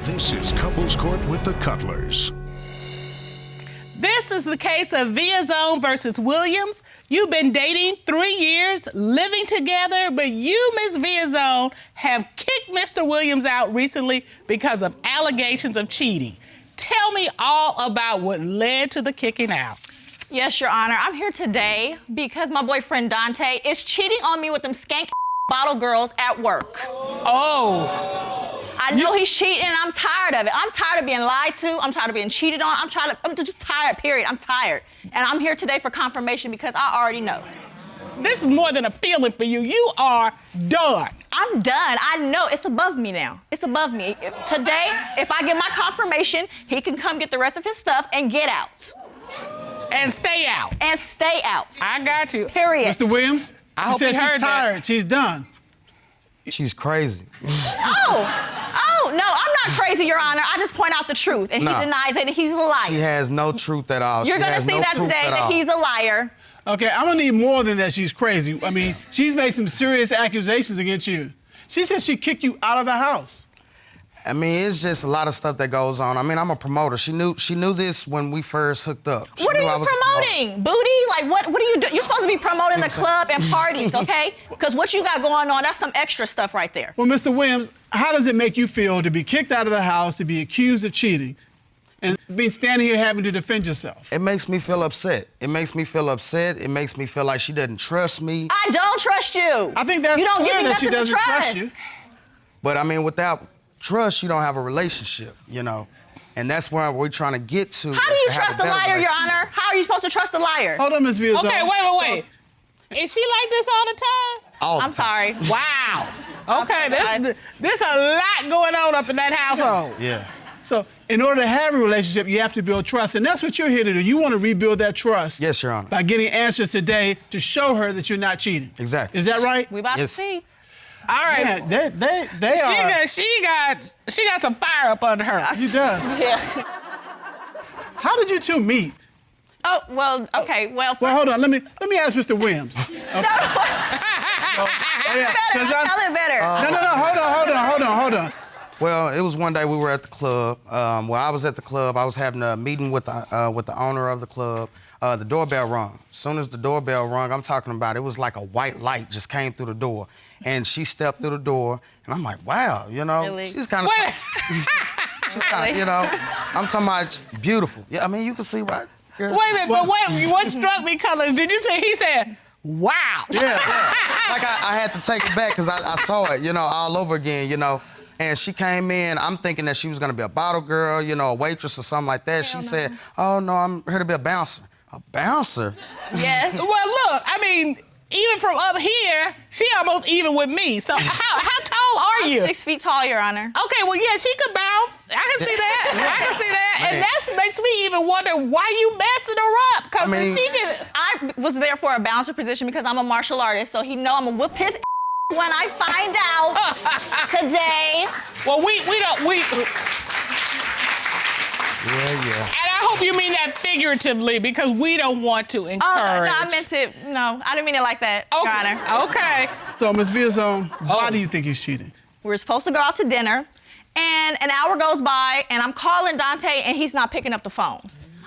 This is Couples Court with the Cutlers. This is the case of Villezon versus Williams. You've been dating 3 years, living together, but you, Miss Villezon, have kicked Mr. Williams out recently because of allegations of cheating. Tell me all about what led to the kicking out. Yes, Your Honor. I'm here today because my boyfriend Dante is cheating on me with them skank bottle girls at work. Oh. I know he's cheating and I'm tired of it. I'm tired of being lied to. I'm tired of being cheated on. I'm just tired, period. I'm tired. And I'm here today for confirmation because I already know. This is more than a feeling for you. You are done. I'm done. I know. It's above me now. It's above me. Today, if I get my confirmation, he can come get the rest of his stuff and get out. And stay out. And stay out. I got you. Period. Mr. Williams, I she hope says you heard she's tired. that. She's done. She's crazy. Oh, no, I'm not crazy, Your Honor. I just point out the truth, and he denies it, and he's a liar. She has no truth at all. You're going to see that today, that he's a liar. Okay, I'm gonna need more than that she's crazy. I mean, she's made some serious accusations against you. She says she kicked you out of the house. I mean, it's just a lot of stuff that goes on. I mean, I'm a promoter. She knew this when we first hooked up. What are you promoting? Booty? Like, what are you doing? You're supposed to be promoting the club and parties, okay? Because what you got going on, that's some extra stuff right there. Well, Mr. Williams, how does it make you feel to be kicked out of the house, to be accused of cheating, and being standing here having to defend yourself? It makes me feel upset. It makes me feel upset. It makes me feel like she doesn't trust me. I don't trust you. I think that's you don't clear give me that she nothing to doesn't trust you. But I mean, without trust, you don't have a relationship, you know? And that's where we're trying to get to. How do you trust a liar, Your Honor? How are you supposed to trust a liar? Hold on, Ms. Villezon. Okay, wait. Is she like this all the time? All the I'm time. sorry. Wow. Okay, there's a lot going on up in that household. Yeah. So, in order to have a relationship, you have to build trust, and that's what you're here to do. You want to rebuild that trust. Yes, Your Honor. By getting answers today to show her that you're not cheating. Exactly. Is that right? We about to Yes. see. All right. Yeah, they are. She got some fire up under her. You done. Yeah. How did you two meet? Oh, well, okay, well. Well, hold on. Let me ask Mr. Williams. Okay. Tell it better. No. Hold on. Well, it was one day we were at the club. I was at the club. I was having a meeting with the owner of the club. The doorbell rung. As soon as the doorbell rung, I'm talking about it was like a white light just came through the door. And she stepped through the door, and I'm like, wow, you know, Really? she's kind of, you know, I'm talking about beautiful. Yeah, I mean, you can see right. Yeah. Wait a minute, but what struck me, Colors, did you say he said, wow? Yeah. Like I had to take it back because I saw it, you know, all over again, you know. And she came in, I'm thinking that she was gonna be a bottle girl, you know, a waitress or something like that. She said, oh no, I'm here to be a bouncer. A bouncer? Yes. Well, look, I mean, even from up here, she almost even with me. So how tall are you? 6 feet tall, Your Honor. Okay, well, yeah, she could bounce. I can see that. And that makes me even wonder why you messing her up. Because I was there for a bouncer position because I'm a martial artist, so he know I'm gonna whip his when I find out today. Well, we don't. Yeah. And I hope you mean that figuratively because we don't want to encourage. Oh, no, I meant it. No, I didn't mean it like that, Okay. Your Honor. Okay. So, Ms. Villezon, why do you think he's cheating? We were supposed to go out to dinner, and an hour goes by, and I'm calling Dante, and he's not picking up the phone.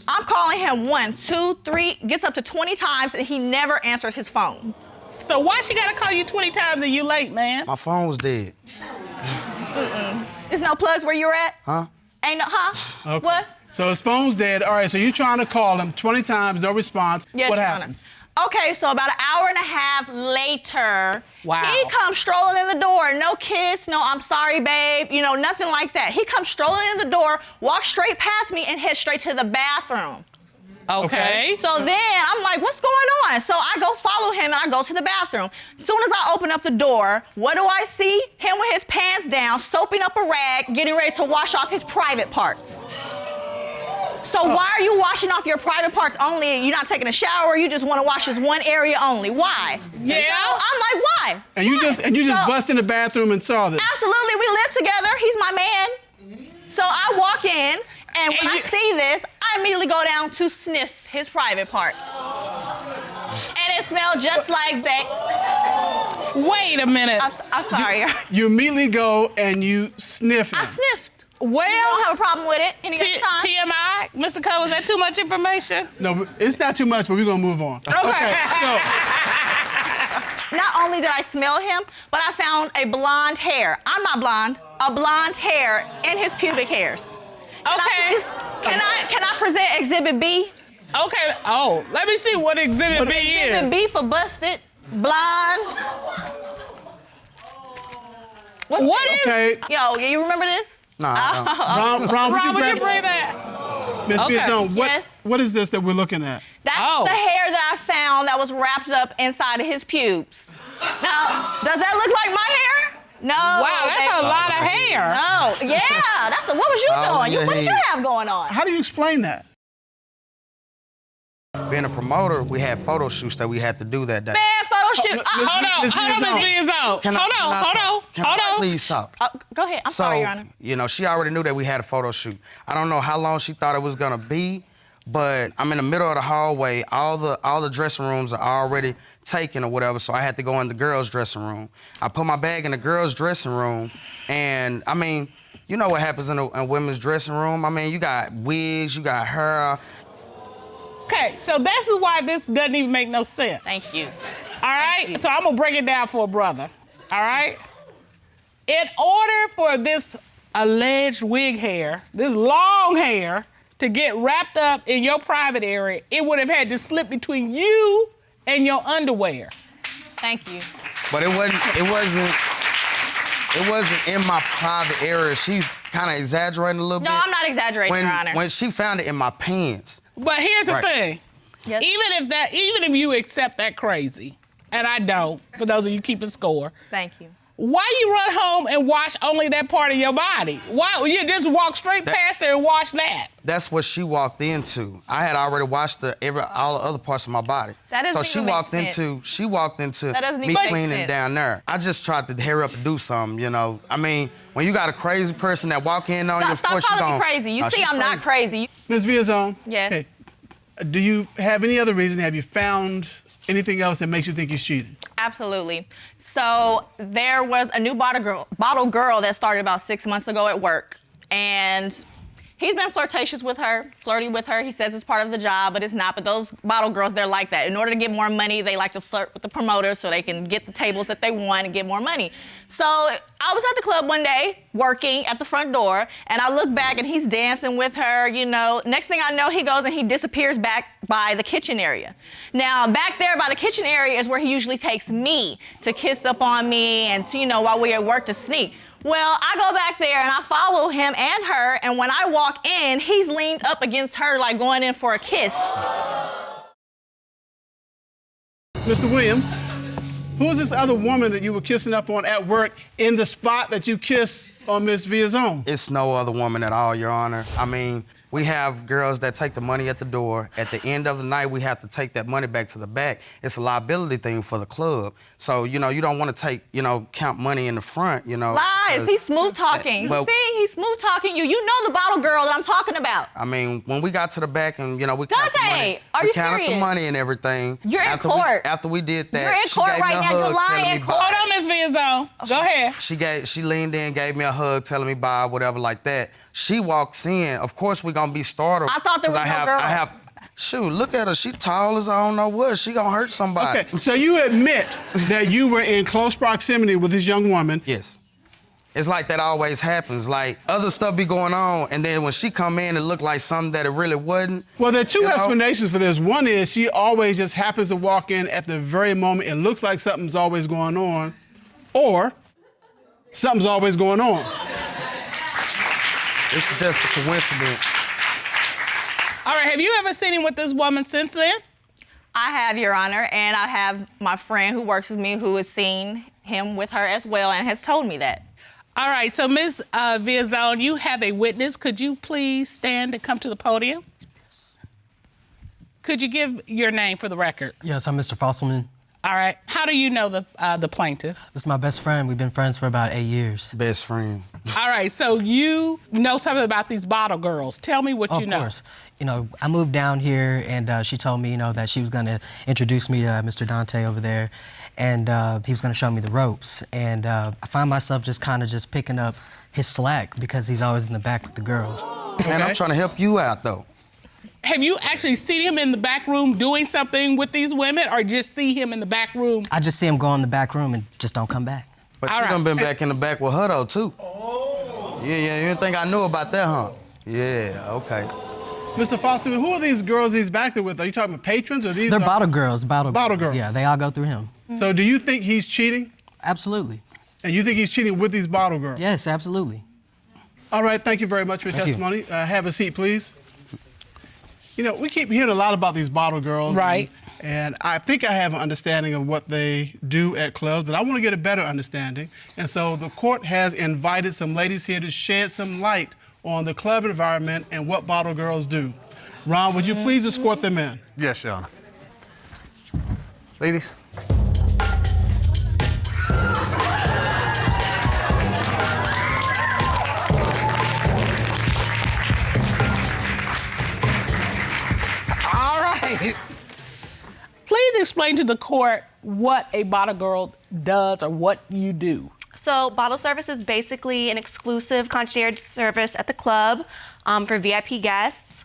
I'm calling him 1, 2, 3, gets up to 20 times, and he never answers his phone. So why she gotta call you 20 times and you late, man? My phone was dead. There's no plugs where you're at? Huh? Ain't no, huh? Okay. What? So his phone's dead. All right, so you're trying to call him 20 times, no response. Yes, What Your happens? Honor. Okay, so about an hour and a half later, Wow. he comes strolling in the door. No kiss, no I'm sorry, babe, you know, nothing like that. He comes strolling in the door, walks straight past me, and heads straight to the bathroom. Okay. So then I'm like, what's going on? So I go follow him and I go to the bathroom. As soon as I open up the door, what do I see? Him with his pants down, soaping up a rag, getting ready to wash off his private parts. So why are you washing off your private parts only? You're not taking a shower, you just want to wash this one area only. Why? Yeah. I'm like, why? And you just bust in the bathroom and saw this. Absolutely, we live together. He's my man. So I walk in, and when I see this, I immediately go down to sniff his private parts. And it smelled just like sex. Wait a minute. I'm sorry. You immediately go and you sniff him. I sniffed. You Well, don't have a problem with it any other time? TMI, Mr. Cole, is that too much information? No, it's not too much, but we're gonna move on. Okay. So, Not only did I smell him, but I found a blonde hair. I'm not blonde. A blonde hair in his pubic hairs. Okay. Can I present Exhibit B? Okay. Oh, let me see what Exhibit B is. Exhibit B for busted, blonde. What is? okay, Yo, you remember this? Nah, I don't. Ron, would you Rob, would you grab bring that? Miss Okay. Villezon, Yes. what is this that we're looking at? That's Oh. the hair that I found that was wrapped up inside of his pubes. Now, does that look like my hair? No. Wow, that's baby. a lot of hair. No, yeah, what was you Oh, doing? yeah, What did you yeah. have going on? How do you explain that? Being a promoter, we had photo shoots that we had to do that day. Man, photo shoot. Miss- Hold on, Miss Ms. Villezon. Can I Hold talk? on. Please talk. Go ahead. I'm So, sorry, Your Honor. you know, she already knew that we had a photo shoot. I don't know how long she thought it was gonna be, but I'm in the middle of the hallway. All the dressing rooms are already taken or whatever, so I had to go in the girls' dressing room. I put my bag in the girls' dressing room, and I mean, you know what happens in a women's dressing room. I mean, you got wigs, you got hair. Okay, so this is why this doesn't even make no sense. Thank you. All right? So I'm gonna break it down for a brother. All right? In order for this alleged wig hair, this long hair, to get wrapped up in your private area, it would have had to slip between you and your underwear. Thank you. But it wasn't in my private area. She's kind of exaggerating a little bit. No, I'm not exaggerating, Your Honor. When she found it in my pants. But here's the Right. thing. Yes. Even if you accept that crazy, and I don't, for those of you keeping score, Thank you. why you run home and wash only that part of your body? Why you just walk straight past there and wash that? That's what she walked into. I had already washed all the other parts of my body. That doesn't so she even make walked sense. into That doesn't me even make cleaning sense. down there. I just tried to hurry up and do something, you know. I mean, when you got a crazy person that walk in on you, of Stop course you calling don't. me crazy. You see, she's I'm not crazy. Ms. Villezon. Yes. Okay. Do you have any other reason? Have you found anything else that makes you think he's cheating? Absolutely. So there was a new bottle girl that started about 6 months ago at work, and he's been flirty with her. He says it's part of the job, but it's not. But those bottle girls, they're like that. In order to get more money, they like to flirt with the promoters so they can get the tables that they want and get more money. So I was at the club one day working at the front door, and I look back and he's dancing with her, you know. Next thing I know, he goes and he disappears back by the kitchen area. Now, back there by the kitchen area is where he usually takes me to kiss up on me and, you know, while we're at work to sneak. Well, I go back there and I follow him and her, and when I walk in, he's leaned up against her like going in for a kiss. Mr. Williams, who is this other woman that you were kissing up on at work in the spot that you kissed on Miss Villezon? It's no other woman at all, Your Honor. I mean, we have girls that take the money at the door. At the end of the night, we have to take that money back to the back. It's a liability thing for the club. So, you know, you don't want to count money in the front, you know. Lies, he's smooth talking. Well- See, he's smooth talking you. You know the bottle girl that I'm talking about. I mean, when we got to the back and, you know, we counted the Dante, money. are we you counted the serious? money and everything. You're in After court. After we did that, You're in she court gave right me a now. You're hug lying telling in me court. bye. Hold on, Ms. Villezon. Go ahead. She leaned in, gave me a hug, telling me bye, whatever like that. She walks in. Of course, we're gonna be startled. I thought there 'cause was no girl. Shoot, look at her. She tall as I don't know what. She gonna hurt somebody. Okay, so you admit that you were in close proximity with this young woman. Yes. It's like that always happens. Like, other stuff be going on, and then when she come in, it look like something that it really wasn't. Well, there are two You know? explanations for this. One is she always just happens to walk in at the very moment it looks like something's always going on, or something's always going on. It's just a coincidence. All right, have you ever seen him with this woman since then? I have, Your Honor, and I have my friend who works with me who has seen him with her as well and has told me that. All right, so Ms. Villezon, you have a witness. Could you please stand and come to the podium? Could you give your name for the record? Yes, I'm Mr. Fosselman. All right. How do you know the plaintiff? This is my best friend. We've been friends for about 8 years. Best friend. All right. So you know something about these bottle girls. Tell me what you know. Of course. You know, I moved down here, and she told me, you know, that she was going to introduce me to Mr. Dante over there, and he was going to show me the ropes. And I find myself just kind of just picking up his slack because he's always in the back with the girls. Man, I'm trying to help you out, though. Have you actually seen him in the back room doing something with these women, or just see him in the back room? I just see him go in the back room and just don't come back. But All you right. done been back in the back with her, though, too. Oh. Yeah, you didn't think I knew about that, huh? Yeah, okay. Mr. Foster, who are these girls he's back there with? Are you talking about patrons or these? They're bottle girls. Bottle girls. Yeah, they all go through him. So do you think he's cheating? Absolutely. And you think he's cheating with these bottle girls? Yes, absolutely. All right, thank you very much for your testimony. Have a seat, please. You know, we keep hearing a lot about these bottle girls. Right. And I think I have an understanding of what they do at clubs, but I want to get a better understanding. And so the court has invited some ladies here to shed some light on the club environment and what bottle girls do. Ron, would you please escort them in? Yes, Your Honor. Ladies. All right. Please explain to the court what a bottle girl does or what you do. So bottle service is basically an exclusive concierge service at the club for VIP guests.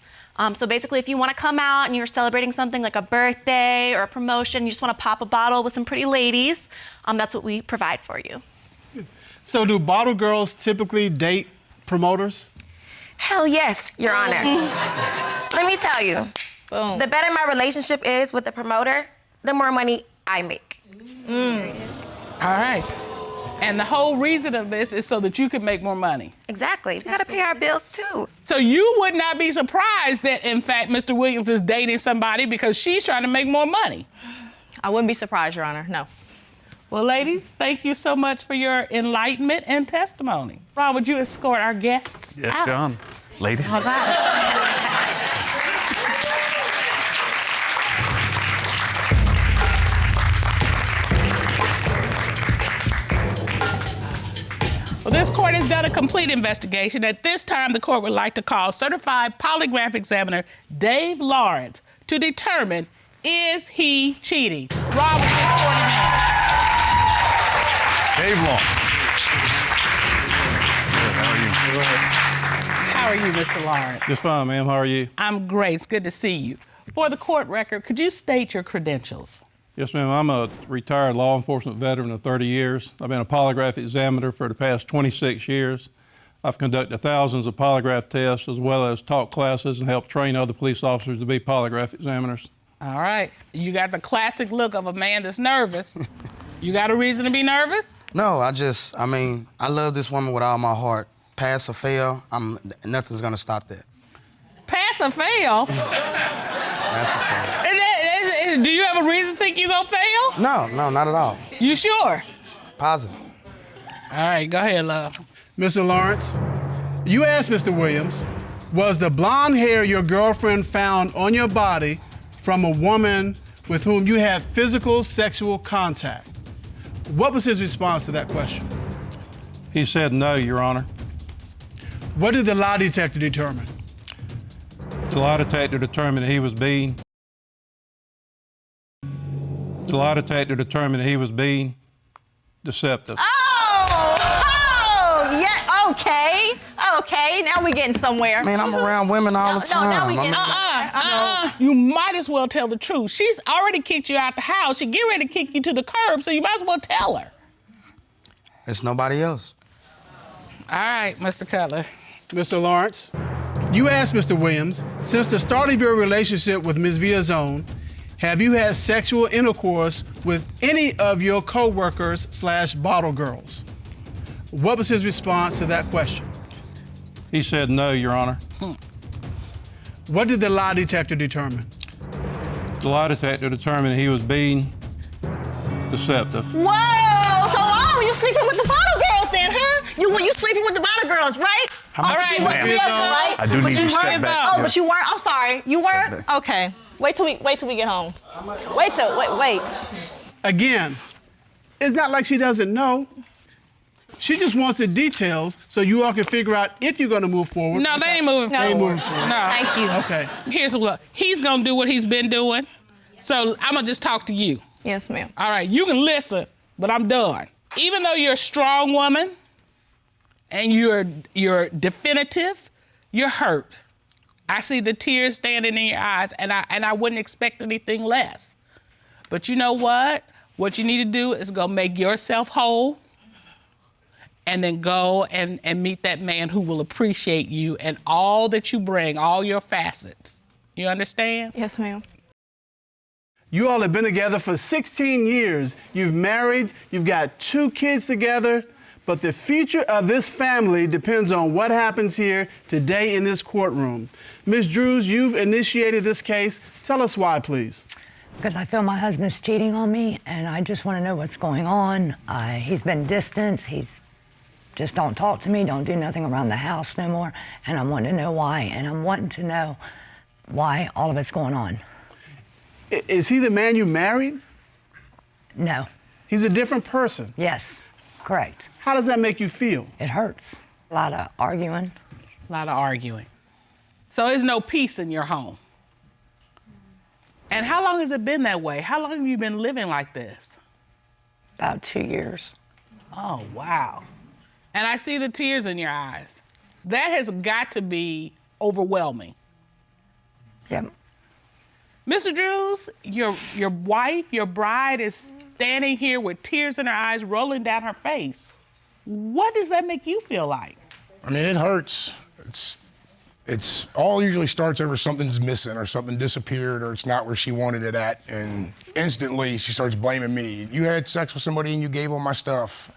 So basically, if you want to come out and you're celebrating something like a birthday or a promotion, you just want to pop a bottle with some pretty ladies, that's what we provide for you. So do bottle girls typically date promoters? Hell yes, Your Honor. Let me tell you, Boom. the better my relationship is with the promoter, the more money I make. All right. And the whole reason of this is so that you can make more money. Exactly. We gotta pay our bills too. So you would not be surprised that, in fact, Mr. Williams is dating somebody because she's trying to make more money. I wouldn't be surprised, Your Honor, no. Well, ladies, thank you so much for your enlightenment and testimony. Ron, would you escort our guests Yes, out? Your Honor. Ladies. All right. Well, this court has done a complete investigation. At this time, the court would like to call certified polygraph examiner Dave Lawrence to determine, is he cheating? Ron, would you escort him in? Dave Long. How are you, Mr. Lawrence? Just fine, ma'am. How are you? I'm great. It's good to see you. For the court record, could you state your credentials? Yes, ma'am. I'm a retired law enforcement veteran of 30 years. I've been a polygraph examiner for the past 26 years. I've conducted thousands of polygraph tests as well as taught classes and helped train other police officers to be polygraph examiners. All right. You got the classic look of a man that's nervous. You got a reason to be nervous? No, I love this woman with all my heart. Pass or fail, nothing's gonna stop that. Pass or fail? Pass or fail. Do you have a reason to think you're gonna fail? No, not at all. You sure? Positive. All right, go ahead, love. Mr. Lawrence, you asked Mr. Williams, was the blonde hair your girlfriend found on your body from a woman with whom you had physical sexual contact? What was his response to that question? He said no, Your Honor. What did the lie detector determine? The lie detector determined that he was being deceptive. Yeah, okay, now we're getting somewhere. Man, I'm around women all the time. now we I getting mean, You might as well tell the truth. She's already kicked you out the house. She get ready to kick you to the curb, so you might as well tell her. it's nobody else. All right, Mr. Cutler. Mr. Lawrence, you asked Mr. Williams, since the start of your relationship with Ms. Villezon, have you had sexual intercourse with any of your co-workers/bottle girls? What was his response to that question? He said no, Your Honor. What did the lie detector determine? The lie detector determined that he was being deceptive. Whoa! So, you sleeping with the bottle girls then, huh? You sleeping with the bottle girls, right? How much All right, you with weigh? Villezon, right? I do But need you to step weren't- back. Oh, but you weren't. I'm sorry. You weren't. Okay. Wait till we get home. Wait. Again, it's not like she doesn't know. She just wants the details so you all can figure out if you're going to move forward. No, they ain't moving No. forward. They ain't moving forward. No. Thank you. Okay. Here's what. He's gonna do what he's been doing. So I'm gonna just talk to you. Yes, ma'am. All right, you can listen, but I'm done. Even though you're a strong woman and you're definitive, you're hurt. I see the tears standing in your eyes, and I wouldn't expect anything less. But you know what? What you need to do is go make yourself whole, and then go and meet that man who will appreciate you and all that you bring, all your facets. You understand? Yes, ma'am. You all have been together for 16 years. You've married, you've got 2 kids together, but the future of this family depends on what happens here today in this courtroom. Ms. Drews, you've initiated this case. Tell us why, please. Because I feel my husband's cheating on me, and I just want to know what's going on. He's been distant. He's just don't talk to me, don't do nothing around the house no more, and I'm wanting to know why, and I'm wanting to know why all of it's going on. Is he the man you married? No. He's a different person. Yes, correct. How does that make you feel? It hurts. A lot of arguing. A lot of arguing. So there's no peace in your home. And how long has it been that way? How long have you been living like this? About 2 years. Oh, wow. And I see the tears in your eyes. That has got to be overwhelming. Yep. Mr. Drews, your wife, your bride is standing here with tears in her eyes rolling down her face. What does that make you feel like? I mean, it hurts. It's all usually starts over something's missing or something disappeared or it's not where she wanted it at, and instantly she starts blaming me. You had sex with somebody and you gave them my stuff,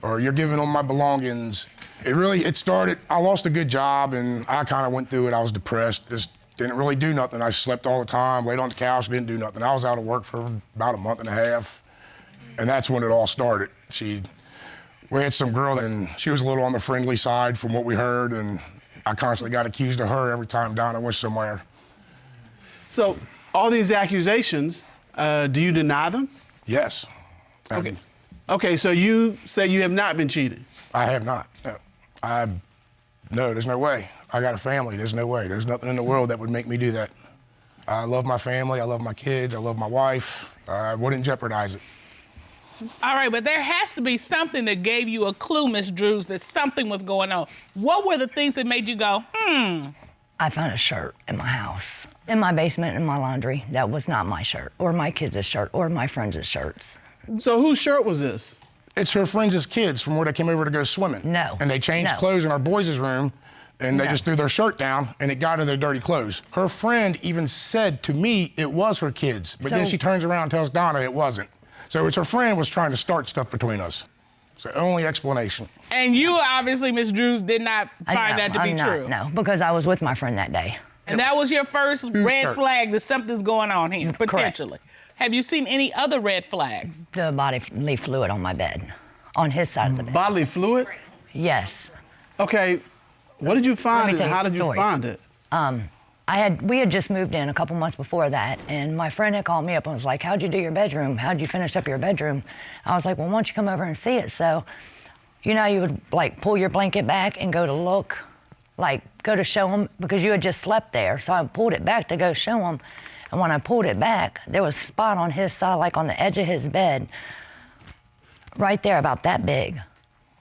or you're giving them my belongings. It started, I lost a good job and I kind of went through it. I was depressed, just didn't really do nothing. I slept all the time, laid on the couch, didn't do nothing. I was out of work for about a month and a half, and that's when it all started. We had some girl and she was a little on the friendly side from what we heard, and I constantly got accused of her every time Donna went somewhere. So, all these accusations, do you deny them? Yes. Okay. Okay, so you say you have not been cheated? I have not, no. No, there's no way. I got a family, there's no way. There's nothing in the world that would make me do that. I love my family, I love my kids, I love my wife. I wouldn't jeopardize it. All right, but there has to be something that gave you a clue, Miss Drews, that something was going on. What were the things that made you go, I found a shirt in my house, in my basement, in my laundry. That was not my shirt, or my kids' shirt, or my friends' shirts. So whose shirt was this? It's her friends' kids from where they came over to go swimming. No. And they changed No. clothes in our boys' room, and they just threw their shirt down, and it got in their dirty clothes. Her friend even said to me it was her kids, but then she turns around and tells Donna it wasn't. So it's her friend was trying to start stuff between us. It's the only explanation. And you obviously, Miss Drews, did not find that to be true. No, because I was with my friend that day. And that was your first red flag that something's going on here, potentially. Have you seen any other red flags? The bodily fluid on my bed, on his side of the bed. Bodily fluid? Yes. Okay, what did you find and how did you find it? We had just moved in a couple months before that, and my friend had called me up and was like, how'd you do your bedroom? How'd you finish up your bedroom? I was like, well, why don't you come over and see it? So, you know, you would like pull your blanket back and go to look, like go to show him, because you had just slept there. So I pulled it back to go show him. And when I pulled it back, there was a spot on his side, like on the edge of his bed, right there, about that big.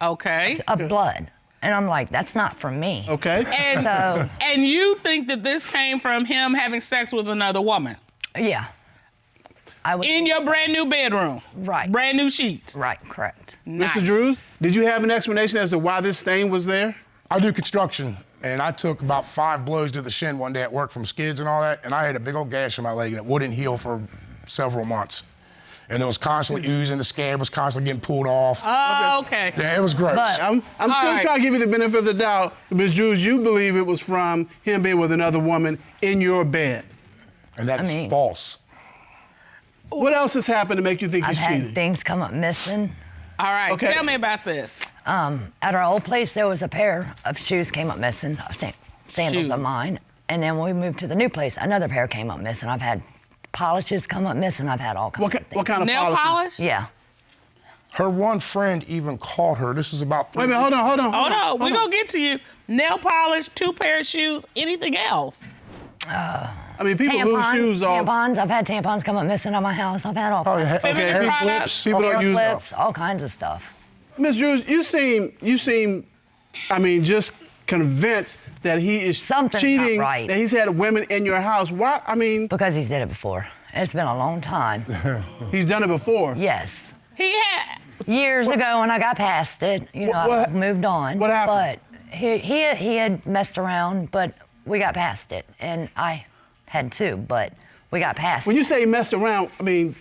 Okay. Of blood. And I'm like, that's not from me. Okay. And you think that this came from him having sex with another woman? Yeah. In your brand new bedroom? Right. Brand new sheets? Right, correct. Nice. Mr. Drews, did you have an explanation as to why this stain was there? I do construction, and I took about 5 blows to the shin one day at work from skids and all that, and I had a big old gash in my leg, and it wouldn't heal for several months. And it was constantly oozing, the scab was constantly getting pulled off. Oh, okay. Yeah, it was gross. But I'm still trying to give you the benefit of the doubt. Ms. Drews, you believe it was from him being with another woman in your bed. And that's false. What else has happened to make you think he's I've cheating? had things come up missing. All right, tell me about this. At our old place, there was a pair of shoes came up missing, sandals of mine. And then when we moved to the new place, another pair came up missing. I've had polishes come up missing. I've had all kinds of things. What kind of nail polish? Yeah. Her one friend even called her. This is about 3 Wait a minute, hold on. We're going to get to you. Nail polish, 2 pair of shoes, anything else? I mean, people lose shoes off. Tampons. I've had tampons come up missing at my house. I've had all kinds of stuff. Okay, products. people don't use Clips, all kinds of stuff. Ms. Drews, you seem I mean, just convinced that he is Something's cheating, not right. that he's had women in your house? Why? I mean, Because he's did it before. It's been a long time. he's done it before. Yes. He had. Years ago when I got past it, you know, I moved on. What happened? But he had messed around, but we got past it. And I had too, but we got past When it. you say messed around, I mean,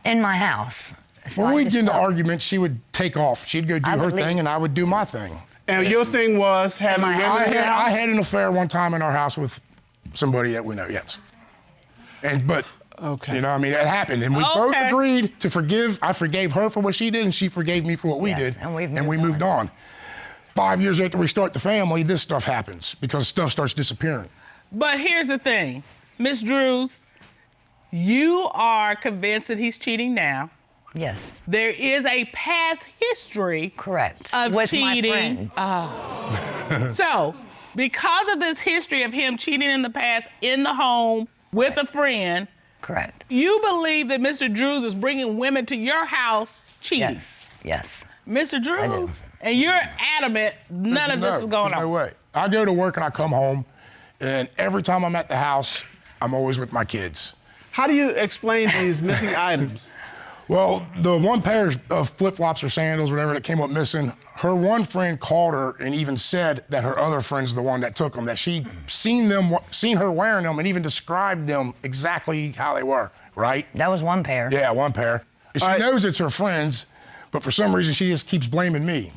In my house. So When I we'd just get into felt- arguments, she would take off. She'd go do I her would leave. thing, and I would do my thing. and your thing was having my women house? in your house? I had an affair one time in our house with somebody that we know, yes. But, Okay. you know, I mean, it happened. And we both agreed to forgive. I forgave her for what she did, and she forgave me for what we Yes, did. and we moved on. 5 years after we start the family, this stuff happens because stuff starts disappearing. But here's the thing, Miss Drews, you are convinced that he's cheating now. Yes. There is a past history Correct. of With cheating. my friend. So, because of this history of him cheating in the past in the home with a friend, Correct. you believe that Mr. Drews is bringing women to your house cheating. Yes. Yes. Mr. Drews, and you're adamant none of this is going there's on. No way. I go to work and I come home, and every time I'm at the house, I'm always with my kids. How do you explain these missing items? Well, the one pair of flip-flops or sandals, whatever, that came up missing, her one friend called her and even said that her other friend's the one that took them, that she'd seen her wearing them and even described them exactly how they were, right? That was one pair. Yeah, one pair. And she knows it's her friend's, but for some reason she just keeps blaming me.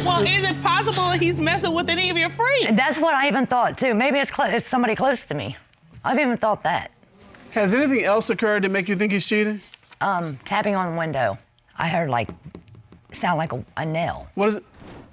Well, is it possible that he's messing with any of your friends? That's what I even thought too. Maybe it's somebody close to me. I've even thought that. Has anything else occurred to make you think he's cheating? Tapping on the window. I heard sound like a nail. What is it?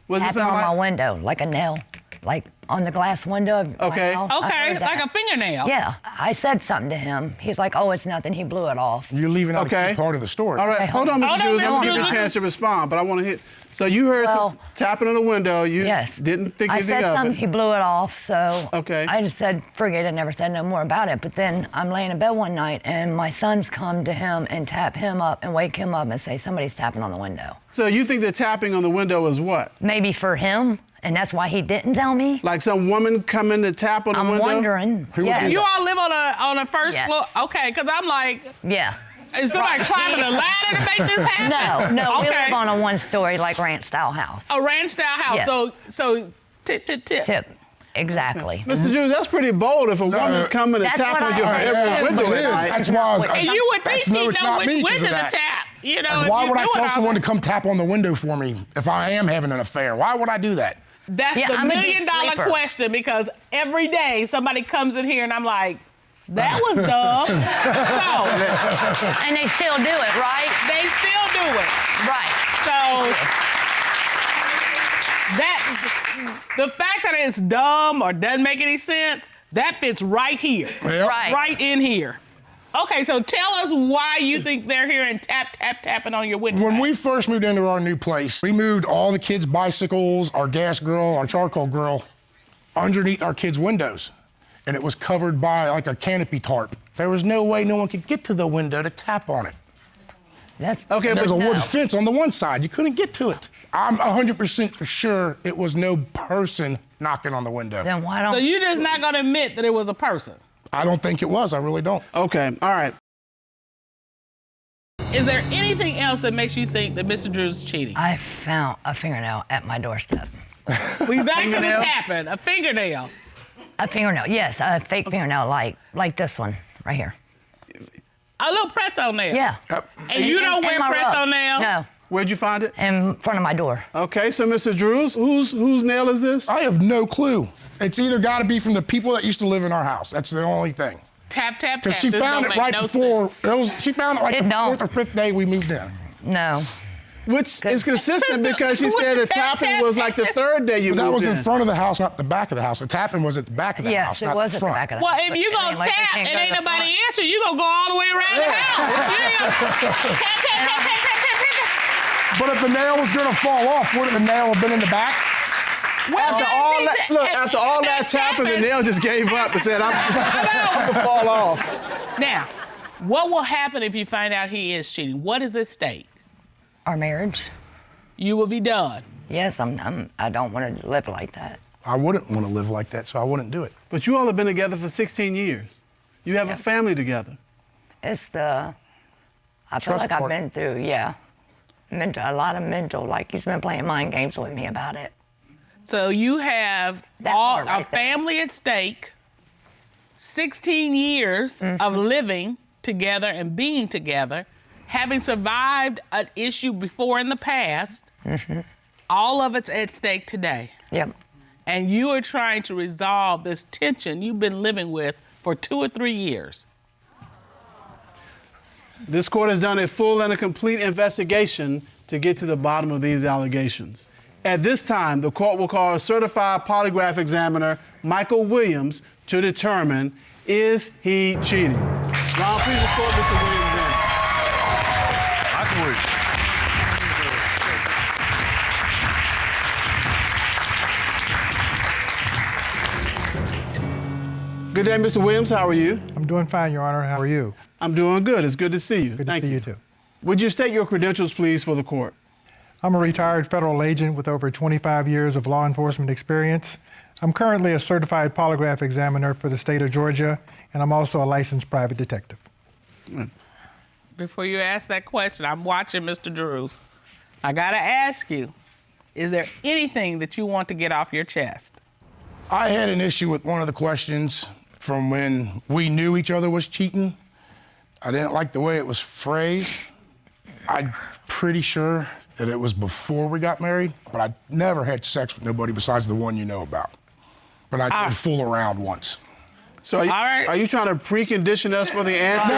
What does it Tapping sound on like? my window, like a nail, like on the glass window of Okay. my house. I Okay, heard like that. a fingernail. Yeah, I said something to him. He's like, "Oh, it's nothing." He blew it off. You're leaving out a Okay. key part of the story. All right, Okay, hold on, Mr. hold on, Drews. I'm gonna Mr. give you a Drews. chance to respond, but I want to hear. So you heard Well, some tapping on the window. You Yes. didn't think I anything said of something. it. He blew it off. So Okay. I just said, "Forget it." Never said no more about it. But then I'm laying in bed one night, and my sons come to him and tap him up and wake him up and say, "Somebody's tapping on the window." So you think the tapping on the window is what? Maybe for him, and that's why he didn't tell me. Like some woman coming to tap on the I'm window? wondering. Who would Yeah. do You all live on a first Yes. floor? Okay, because I'm like, Yeah. is somebody climbing a ladder to make this happen? No, Okay. we live on a one-story, like ranch-style house. A ranch-style house. Yes. So tip, tip, tip. Tip. Exactly. Mr. Drews, that's pretty bold if a woman's coming to That's tap what on I your heard. bedroom But window it at is. night. That's why I was. And you would think no, he'd it's know not which me 'cause window of to that. tap. You know, Like, if why you would I do it tell all someone the- to come tap on the window for me if I am having an affair? Why would I do that? That's Yeah, the I'm a deep million-dollar sleeper. question, because every day somebody comes in here and I'm like, that was dumb. So And they still do it, right? they still do it. Right. So the fact that it's dumb or doesn't make any sense, that fits right here. Yep. Right. Right in here. Okay, so tell us why you think they're here and tapping on your window. When we first moved into our new place, we moved all the kids' bicycles, our gas grill, our charcoal grill, underneath our kids' windows. And it was covered by like a canopy tarp. There was no way no one could get to the window to tap on it. That's Okay, And there's a but no. wood fence on the one side. You couldn't get to it. I'm 100% for sure it was no person knocking on the window. Then why So don't you're just not gonna admit that it was a person? I don't think it was. I really don't. Okay, all right. Is there anything else that makes you think that Mr. Drews is cheating? I found a fingernail at my doorstep? We back to the Fingernail? tapping, a fingernail. A fingernail, yes, a fake fingernail, like this one right here. A little press on nail. Yeah. And you don't wear my press rug. on nail? No, Where'd you find it? in front of my door. Okay, so Mr. Drews, whose nail is this? I have no clue. It's either got to be from the people that used to live in our house. That's the only thing. Tap, tap, tap. Because she This found don't it make right no before. sense. She found it like It the don't. 4th or 5th day we moved in. No. Which is consistent because she What said the tap, tapping tap, was like the tap? third day you But that moved was in. in front of the house, not the back of the house. The tapping was at the back of the house, Yes, it not was the at the front. back of the Well, house. if but you it gonna ain't like they tap can't and go to ain't the nobody front. answer, you gonna go all the way around the house. You ain't gonna- tap, tap, tap, tap, tap, tap, tap. But if the nail was going to fall off, wouldn't the nail have been in the back? After all that tapping, the nail just gave up and said, I'm gonna fall off. Now, what will happen if you find out he is cheating? What is at stake? Our marriage? You will be done. Yes, I don't want to live like that. I wouldn't want to live like that, so I wouldn't do it. But you all have been together for 16 years. You have a family together. I feel Trust like I've part. been through, a lot of mental, like he's been playing mind games with me about it. So you have That all part right a there. family at stake, 16 years of living together and being together, having survived an issue before in the past. All of it's at stake today. Yep. And you are trying to resolve this tension you've been living with for 2 or 3 years. This court has done a full and a complete investigation to get to the bottom of these allegations. At this time, the court will call a certified polygraph examiner, Michael Williams, to determine, is he cheating? Ron, please report Mr. Williams in. Michael Williams. Good day, Mr. Williams. How are you? I'm doing fine, Your Honor. How are you? I'm doing good. It's good to see you. Good to Thank see you too. Would you state your credentials, please, for the court? I'm a retired federal agent with over 25 years of law enforcement experience. I'm currently a certified polygraph examiner for the state of Georgia, and I'm also a licensed private detective. Before you ask that question, I'm watching Mr. Drews. I gotta ask you, is there anything that you want to get off your chest? I had an issue with one of the questions from when we knew each other was cheating. I didn't like the way it was phrased. I'm pretty sure that it was before we got married, but I never had sex with nobody besides the one you know about. But I did fool around once. So are you trying to precondition us for the answer?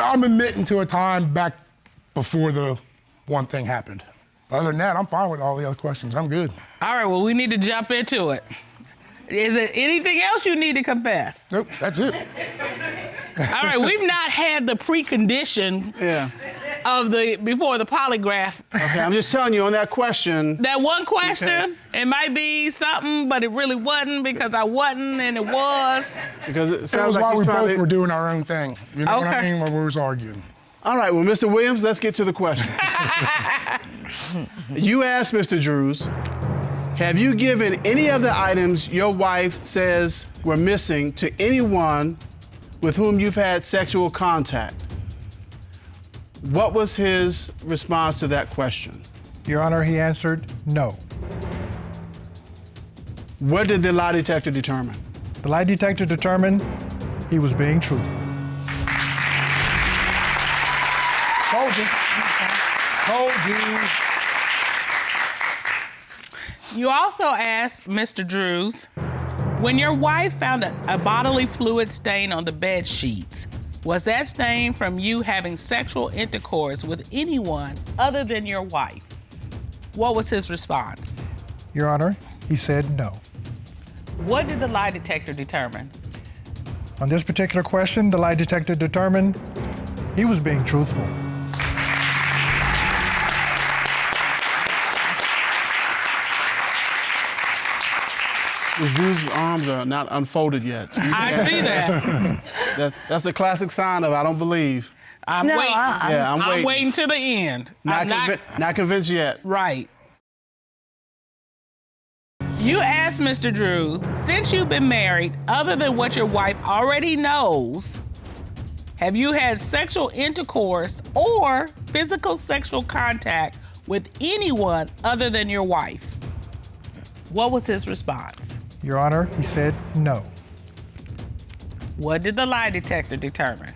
I'm admitting to a time back before the one thing happened. Other than that, I'm fine with all the other questions. I'm good. All right, well, we need to jump into it. Is there anything else you need to confess? Nope, that's it. All right, we've not had the precondition of before the polygraph. Okay, I'm just telling you on that question. That one question, it might be something, but it really wasn't because I wasn't and it was. Because it That sounds was like why you're we trying both to... were doing our own thing. You know what I mean? While we was arguing. All right, well, Mr. Williams, let's get to the question. You asked Mr. Drews, have you given any of the items your wife says were missing to anyone with whom you've had sexual contact? What was his response to that question? Your Honor, he answered no. What did the lie detector determine? The lie detector determined he was being truthful. Told you. Told you. You also asked Mr. Drews, when your wife found a bodily fluid stain on the bed sheets, was that stain from you having sexual intercourse with anyone other than your wife? What was his response? Your Honor, he said no. What did the lie detector determine? On this particular question, the lie detector determined he was being truthful. Ms. Drews' arms are not unfolded yet. I see that. That's a classic sign of I don't believe. I'm waiting. I'm waiting to the end. Not convinced yet. Right. You asked Mr. Drews, since you've been married, other than what your wife already knows, have you had sexual intercourse or physical sexual contact with anyone other than your wife? What was his response? Your Honor, he said no. What did the lie detector determine?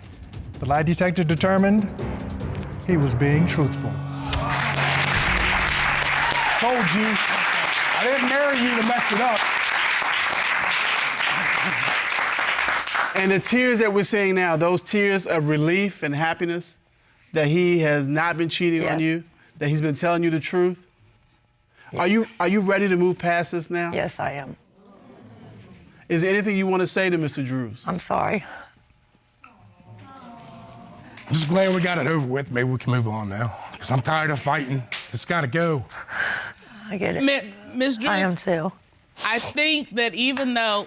The lie detector determined he was being truthful. Told you. I didn't marry you to mess it up. And the tears that we're seeing now, those tears of relief and happiness that he has not been cheating on you, that he's been telling you the truth. Are you ready to move past this now? Yes, I am. Is there anything you want to say to Mr. Drews? I'm sorry. I'm just glad we got it over with. Maybe we can move on now. Because I'm tired of fighting. It's got to go. I get it. Ms. Drews, I am too. I think that even though,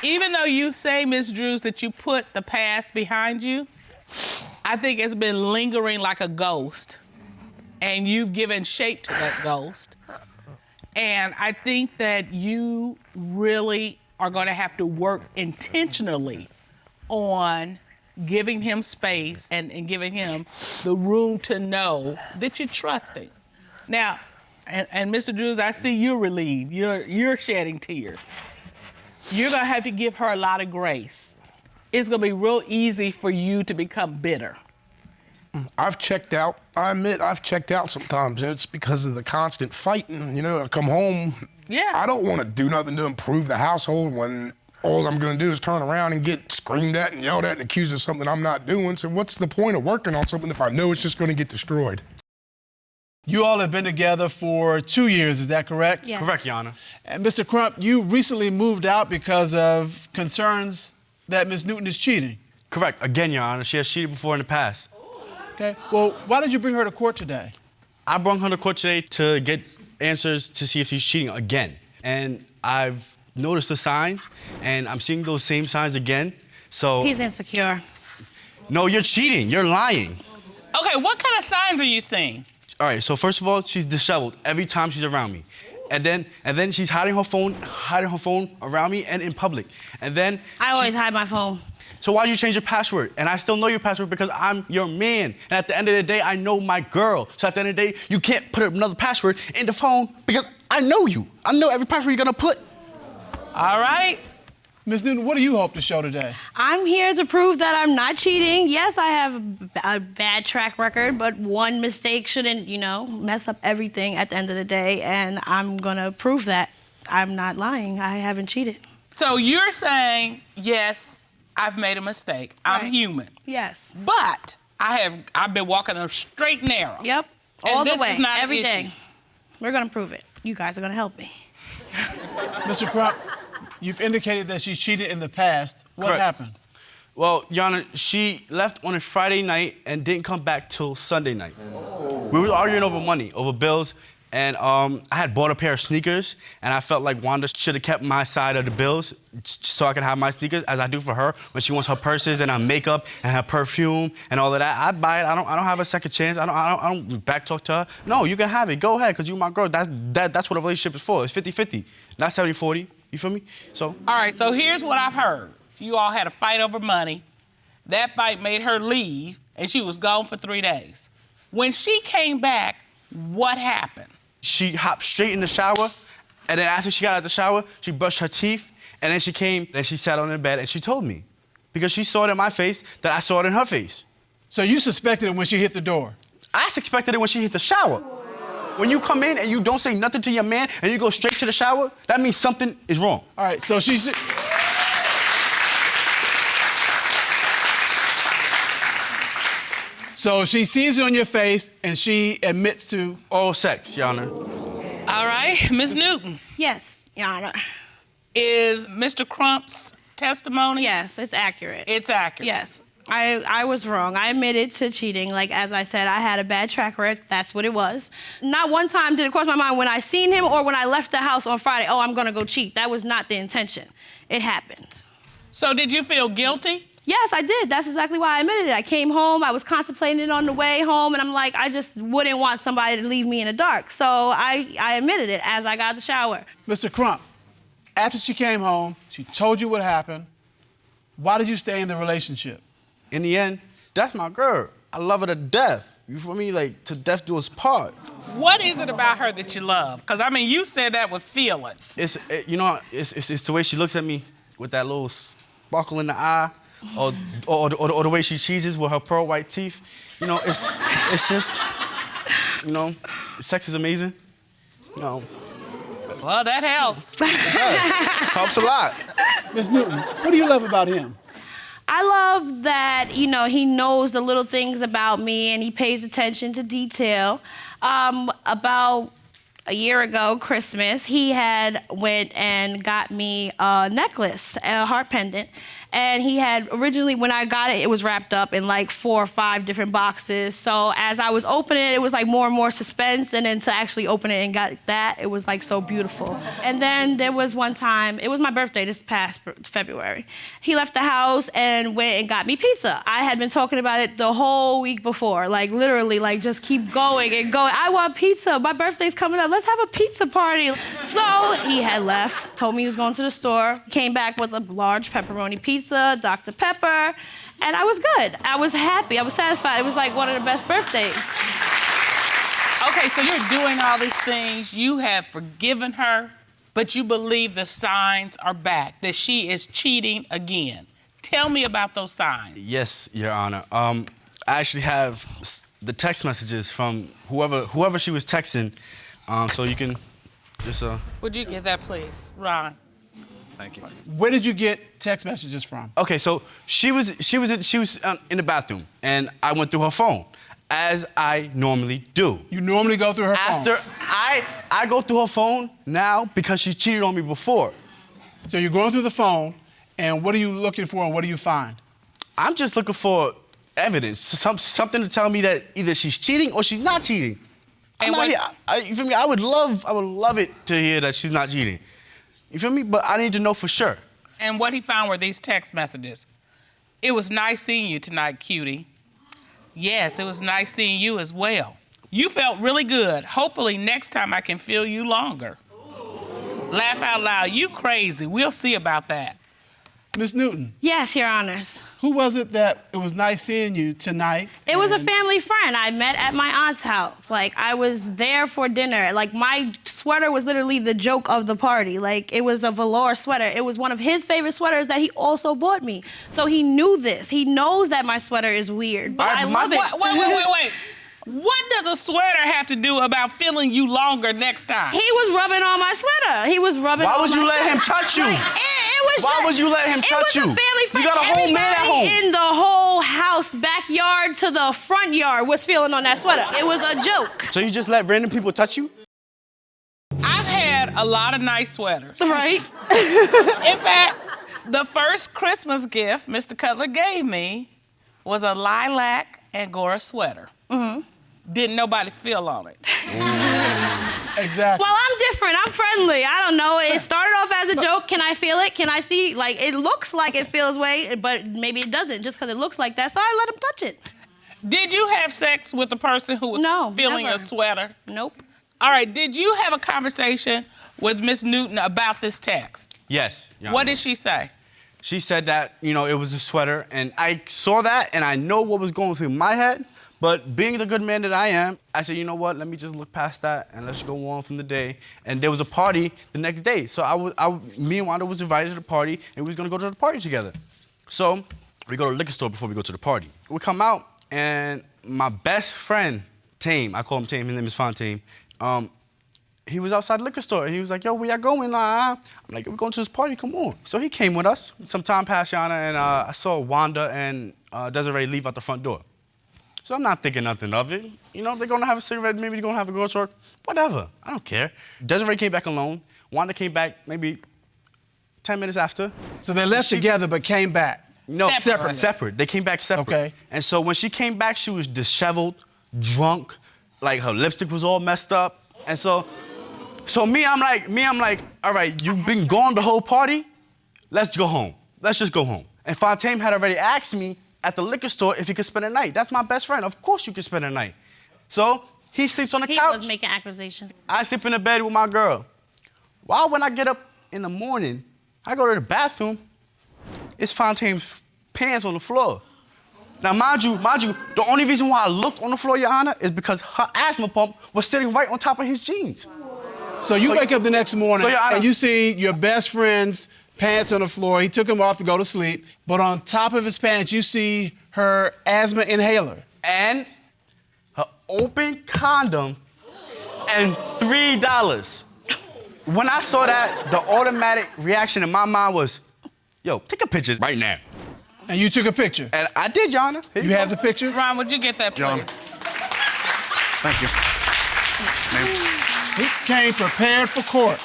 Even though you say, Ms. Drews, that you put the past behind you, I think it's been lingering like a ghost, and you've given shape to that ghost. And I think that you really are gonna have to work intentionally on giving him space and giving him the room to know that you're trusting. Now, and Mr. Drews, I see you're relieved. You're shedding tears. You're gonna have to give her a lot of grace. It's gonna be real easy for you to become bitter. I've checked out. I admit I've checked out sometimes. And it's because of the constant fighting. You know, I come home. Yeah. I don't want to do nothing to improve the household when all I'm going to do is turn around and get screamed at and yelled at and accused of something I'm not doing. So what's the point of working on something if I know it's just going to get destroyed? You all have been together for 2 years, is that correct? Yes. Correct, Your Honor. And Mr. Crump, you recently moved out because of concerns that Ms. Newton is cheating. Correct. Again, Your Honor. She has cheated before in the past. Okay. Well, why did you bring her to court today? I brought her to court today to get answers to see if she's cheating again. And I've noticed the signs, and I'm seeing those same signs again. So. He's insecure. No, you're cheating. You're lying. Okay, what kind of signs are you seeing? All right, so first of all, she's disheveled every time she's around me. And then she's hiding her phone around me and in public. And then I always hide my phone. So why'd you change your password? And I still know your password because I'm your man. And at the end of the day, I know my girl. So at the end of the day, you can't put another password in the phone because I know you. I know every password you're gonna put. All right. Ms. Newton, what do you hope to show today? I'm here to prove that I'm not cheating. Yes, I have a bad track record, but one mistake shouldn't, mess up everything at the end of the day. And I'm gonna prove that I'm not lying. I haven't cheated. So you're saying, yes, I've made a mistake. I'm Right. human. Yes. But I've been walking a straight and narrow. Yep. And All the this way. is not an Every day. issue. We're gonna prove it. You guys are gonna help me. Mr. Crump, you've indicated that she's cheated in the past. What Correct. happened? Well, Your Honor, she left on a Friday night and didn't come back till Sunday night. We were arguing over money, over bills, and I had bought a pair of sneakers, and I felt like Wanda should have kept my side of the bills so I could have my sneakers, as I do for her when she wants her purses and her makeup and her perfume and all of that. I buy it. I don't have a second chance. I don't backtalk to her. No, you can have it. Go ahead, because you're my girl. That's what a relationship is for. It's 50-50, not 70-40. You feel me? So. All right, so here's what I've heard. You all had a fight over money. That fight made her leave, and she was gone for 3 days. When she came back, what happened? She hopped straight in the shower, and then after she got out of the shower, she brushed her teeth, and then she came and she sat on the bed and she told me. Because she saw it in my face that I saw it in her face. So you suspected it when she hit the door? I suspected it when she hit the shower. When you come in and you don't say nothing to your man and you go straight to the shower, that means something is wrong. All right, so she sees it on your face and she admits to oral sex, Your Honor. All right, Ms. Newton. Yes, Your Honor. Is Mr. Crump's testimony? Yes, it's accurate. It's accurate. Yes. I was wrong. I admitted to cheating. Like, as I said, I had a bad track record. That's what it was. Not one time did it cross my mind when I seen him or when I left the house on Friday, oh, I'm gonna go cheat. That was not the intention. It happened. So did you feel guilty? Yes, I did. That's exactly why I admitted it. I came home, I was contemplating it on the way home, and I'm like, I just wouldn't want somebody to leave me in the dark. So I admitted it as I got out the shower. Mr. Crump, after she came home, she told you what happened. Why did you stay in the relationship? In the end, that's my girl. I love her to death. You feel me? Like, to death do us part. What is it about her that you love? Because, I mean, you said that with feeling. It's the way she looks at me with that little sparkle in the eye, or the way she cheeses with her pearl white teeth. It's just, sex is amazing. Well, that helps. Helps a lot. Ms. Newton, what do you love about him? I love that, he knows the little things about me and he pays attention to detail. About a year ago, Christmas, he had went and got me a necklace, a heart pendant, And he had originally, when I got it, it was wrapped up in like 4 or 5 different boxes. So as I was opening it, it was like more and more suspense. And then to actually open it and got that, it was like so beautiful. And then there was one time, it was my birthday this past February. He left the house and went and got me pizza. I had been talking about it the whole week before, like literally, like just keep going and going. I want pizza, my birthday's coming up, let's have a pizza party. So he had left, told me he was going to the store, came back with a large pepperoni pizza, Dr. Pepper, and I was good. I was happy, I was satisfied. It was like one of the best birthdays. Okay, so you're doing all these things, you have forgiven her, but you believe the signs are back, that she is cheating again. Tell me about those signs. Yes, Your Honor. I actually have the text messages from whoever she was texting, so you can just. Would you get that, please, Ron? Thank you. Where did you get text messages from? Okay, so she was in the bathroom, and I went through her phone, as I normally do. You normally go through her phone? After I go through her phone now because she cheated on me before. So you're going through the phone, and what are you looking for, and what do you find? I'm just looking for evidence, something to tell me that either she's cheating or she's not cheating. You feel me? I would love it to hear that she's not cheating. You feel me? But I need to know for sure. And what he found were these text messages. It was nice seeing you tonight, cutie. Yes, it was nice seeing you as well. You felt really good. Hopefully next time I can feel you longer. Laugh out loud, you crazy. We'll see about that. Miss Newton. Yes, Your Honors. Who was it that it was nice seeing you tonight? It was a family friend I met at my aunt's house. Like, I was there for dinner. Like, my sweater was literally the joke of the party. Like, it was a velour sweater. It was one of his favorite sweaters that he also bought me. So he knew this. He knows that my sweater is weird, but I love it. Wait. What does a sweater have to do about feeling you longer next time? He was rubbing on my sweater. He was rubbing on my sweater. Why would you let him touch you? Why would you let him touch you? It was a family friend. You got a whole man at home. In the whole house, backyard to the front yard, was feeling on that sweater. It was a joke. So you just let random people touch you? I've had a lot of nice sweaters. Right. In fact, the first Christmas gift Mr. Cutler gave me was a lilac Angora sweater. Mm-hmm. Didn't nobody feel on it. Exactly. Well, I'm different. I'm friendly. I don't know. It started off as a joke. Can I feel it? Can I see? Like, it looks like it feels way, but maybe it doesn't just because it looks like that. So I let him touch it. Did you have sex with the person who was feeling never. your sweater? Nope. All right, did you have a conversation with Miss Newton about this text? Yes. What did she say? She said that, it was a sweater, and I saw that, and I know what was going through my head, but being the good man that I am, I said, you know what, let me just look past that, and let's go on from the day. And there was a party the next day, so me and Wanda was invited to the party, and we was gonna go to the party together. So we go to the liquor store before we go to the party. We come out, and my best friend, Tame, I call him Tame, his name is Fontaine, he was outside the liquor store, and he was like, yo, where y'all going? I'm like, we're going to this party, come on. So he came with us. Some time passed, Yana, and I saw Wanda and Desiree leave out the front door. So I'm not thinking nothing of it. They're gonna have a cigarette, maybe they're gonna have a girl talk, whatever, I don't care. Desiree came back alone. Wanda came back maybe 10 minutes after. So they left together but came back? No, separate. They came back separate. Okay. And so when she came back, she was disheveled, drunk, like her lipstick was all messed up. And so I'm like, all right, you've been gone the whole party, let's go home. Let's just go home. And Fontaine had already asked me at the liquor store if he could spend a night. That's my best friend. Of course you can spend a night. So he sleeps on the couch. He was making accusations. I sleep in the bed with my girl. Why when I get up in the morning, I go to the bathroom, it's Fontaine's pants on the floor. Now, mind you, the only reason why I looked on the floor, Your Honor, is because her asthma pump was sitting right on top of his jeans. So you wake up the next morning and you see your best friend's pants on the floor. He took them off to go to sleep. But on top of his pants, you see her asthma inhaler. And her open condom and $3. When I saw that, the automatic reaction in my mind was, yo, take a picture right now. And you took a picture? And I did, Your Honor. You have the picture? Ron, would you get that, please? Thank you. He came prepared for court.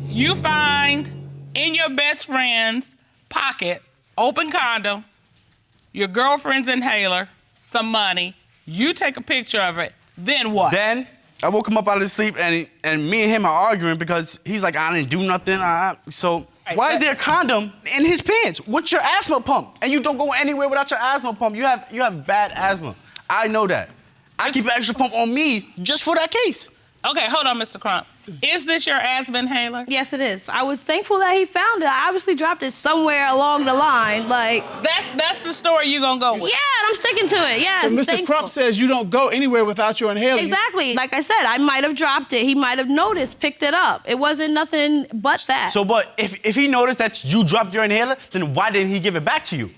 You find in your best friend's pocket, open condom, your girlfriend's inhaler, some money, you take a picture of it, then what? Then I woke him up out of his sleep, and me and him are arguing because he's like, I didn't do nothing. So why is there a condom in his pants with your asthma pump? And you don't go anywhere without your asthma pump. You have bad asthma. I know that. I keep an extra pump on me just for that case. Okay, hold on, Mr. Crump. Is this your asthma inhaler? Yes, it is. I was thankful that he found it. I obviously dropped it somewhere along the line. Like that's the story you're gonna go with. Yeah, and I'm sticking to it. Yes. But Mr. thankful. Crump says you don't go anywhere without your inhaler. Exactly. Like I said, I might have dropped it. He might have noticed, picked it up. It wasn't nothing but that. So, but if he noticed that you dropped your inhaler, then why didn't he give it back to you?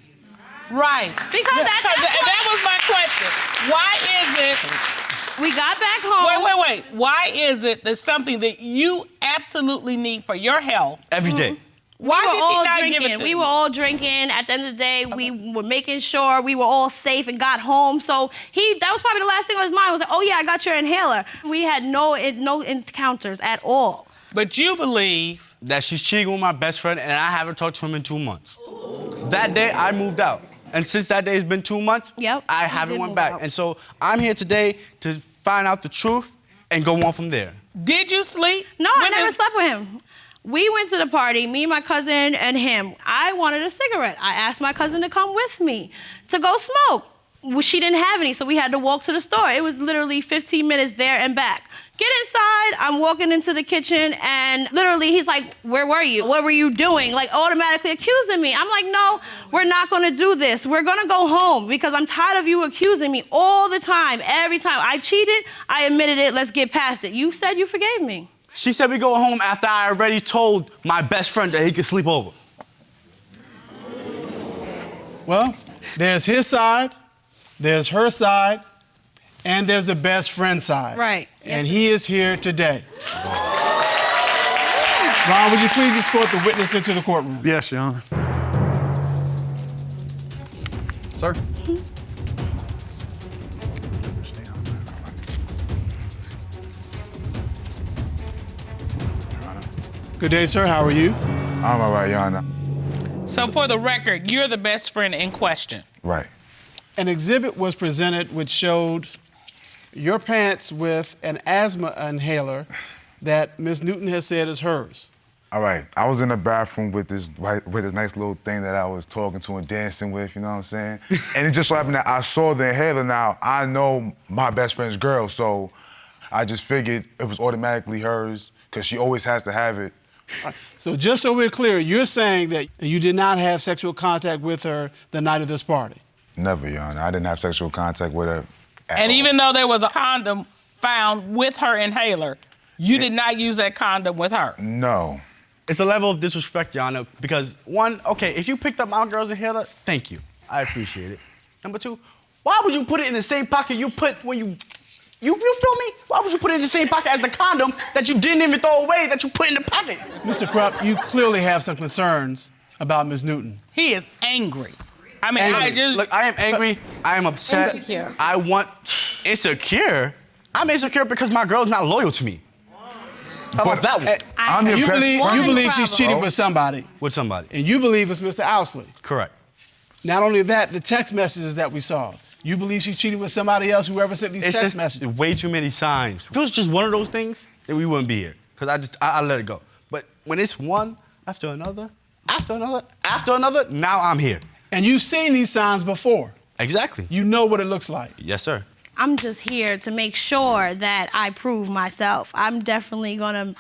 Right. Because that was my question. Why is it? We got back home. Wait. Why is it that something that you absolutely need for your health every day? Why we were did all he not drinking. give it to we you? were all drinking. At the end of the day, we were making sure we were all safe and got home. So that was probably the last thing on his mind. Was like, oh yeah, I got your inhaler. We had no encounters at all. But you believe that she's cheating with my best friend, and I haven't talked to him in 2 months. That day, I moved out. And since that day has been 2 months, I haven't went back. And so I'm here today to find out the truth and go on from there. Did you sleep? No, I never slept with him. We went to the party, me, my cousin, and him. I wanted a cigarette. I asked my cousin to come with me to go smoke. Well, she didn't have any, so we had to walk to the store. It was literally 15 minutes there and back. Get inside, I'm walking into the kitchen, and literally he's like, where were you? What were you doing? Like automatically accusing me. I'm like, no, we're not gonna do this. We're gonna go home because I'm tired of you accusing me all the time, every time. I cheated, I admitted it, let's get past it. You said you forgave me. She said we go home after I already told my best friend that he could sleep over. Well, there's his side, there's her side, and there's the best friend side. Right. And he is here today. Ron, would you please escort the witness into the courtroom? Yes, Your Honor. Sir? Good day, sir. How are you? I'm all right, Your Honor. So for the record, you're the best friend in question. Right. An exhibit was presented which showed your pants with an asthma inhaler that Ms. Newton has said is hers. All right. I was in the bathroom with this nice little thing that I was talking to and dancing with, you know what I'm saying? And it just so happened that I saw the inhaler. Now, I know my best friend's girl, so I just figured it was automatically hers because she always has to have it. So just so we're clear, you're saying that you did not have sexual contact with her the night of this party? Never, Your Honor. I didn't have sexual contact with her at And all. even though there was a condom found with her inhaler, you did not use that condom with her? No. It's a level of disrespect, Your Honor, because one, okay, if you picked up my girl's inhaler, thank you. I appreciate it. Number two, why would you put it in the same pocket you put when you feel me? Why would you put it in the same pocket as the condom that you didn't even throw away that you put in the pocket? Mr. Crump, you clearly have some concerns about Ms. Newton. He is angry. I mean, Look, I am angry. I am upset. Insecure. I want insecure. I'm insecure because my girl's not loyal to me. How about that one? I'm your best friend. You believe she's cheating with somebody. With somebody. And you believe it's Mr. Owsley. Correct. Not only that, the text messages that we saw. You believe she's cheating with somebody else, whoever sent these It's text just messages. way too many signs. If it was just one of those things, then we wouldn't be here. Because I let it go. But when it's one after another, after another, after another, now I'm here. And you've seen these signs before. Exactly. You know what it looks like. Yes, sir. I'm just here to make sure that I prove myself. I'm definitely gonna,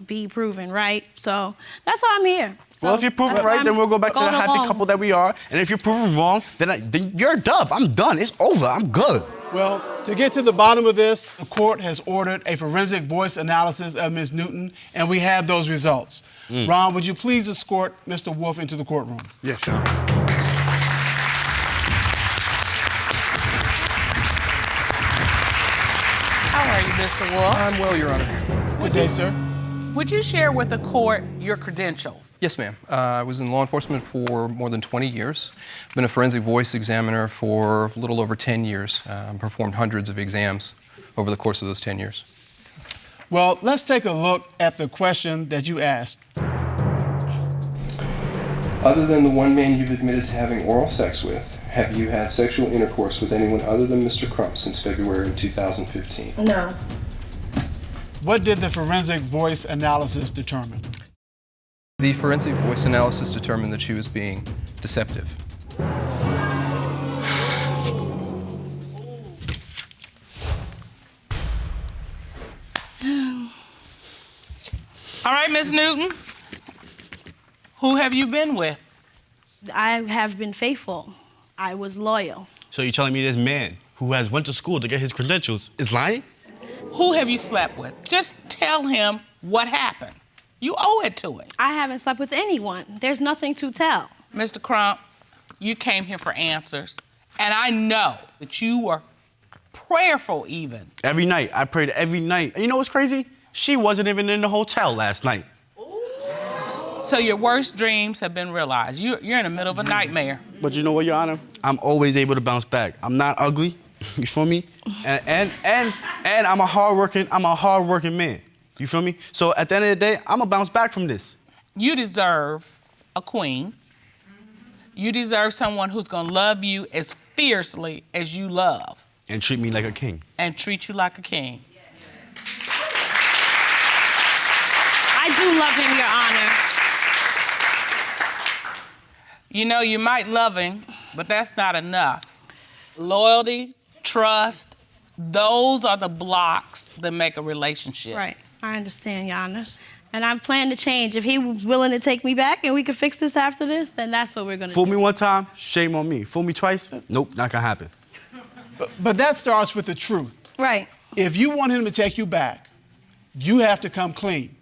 be proven right. So that's why I'm here. Well, if you're proven right, then we'll go back to the happy couple that we are. And if you're proven wrong, then you're a dub. I'm done. It's over. I'm good. Well, to get to the bottom of this, the court has ordered a forensic voice analysis of Ms. Newton, and we have those results. Ron, would you please escort Mr. Wolf into the courtroom? Yes, Your Honor. How are you, Mr. Wolf? I'm well, Your Honor. Good day, sir. Would you share with the court your credentials? Yes, ma'am. I was in law enforcement for more than 20 years. I've been a forensic voice examiner for a little over 10 years. Performed hundreds of exams over the course of those 10 years. Well, let's take a look at the question that you asked. Other than the one man you've admitted to having oral sex with, have you had sexual intercourse with anyone other than Mr. Crump since February of 2015? No. What did the forensic voice analysis determine? The forensic voice analysis determined that she was being deceptive. All right, Ms. Newton, who have you been with? I have been faithful. I was loyal. So you're telling me this man who has went to school to get his credentials is lying? Who have you slept with? Just tell him what happened. You owe it to him. I haven't slept with anyone. There's nothing to tell. Mr. Crump, you came here for answers, and I know that you were prayerful even. Every night, I prayed every night. And you know what's crazy? She wasn't even in the hotel last night. So your worst dreams have been realized. You're in the middle of a nightmare. But you know what, Your Honor? I'm always able to bounce back. I'm not ugly, you feel me? And I'm a hardworking man. You feel me? So at the end of the day, I'm gonna bounce back from this. You deserve a queen. You deserve someone who's gonna love you as fiercely as you love. And treat me like a king. And treat you like a king. I do love him, Your Honor. You know, you might love him, but that's not enough. Loyalty, trust, those are the blocks that make a relationship. Right. I understand, Your Honors. And I'm planning to change. If he was willing to take me back and we could fix this after this, then that's what we're gonna do. Fool me one time, shame on me. Fool me twice, nope, not gonna happen. But that starts with the truth. Right. If you want him to take you back, you have to come clean.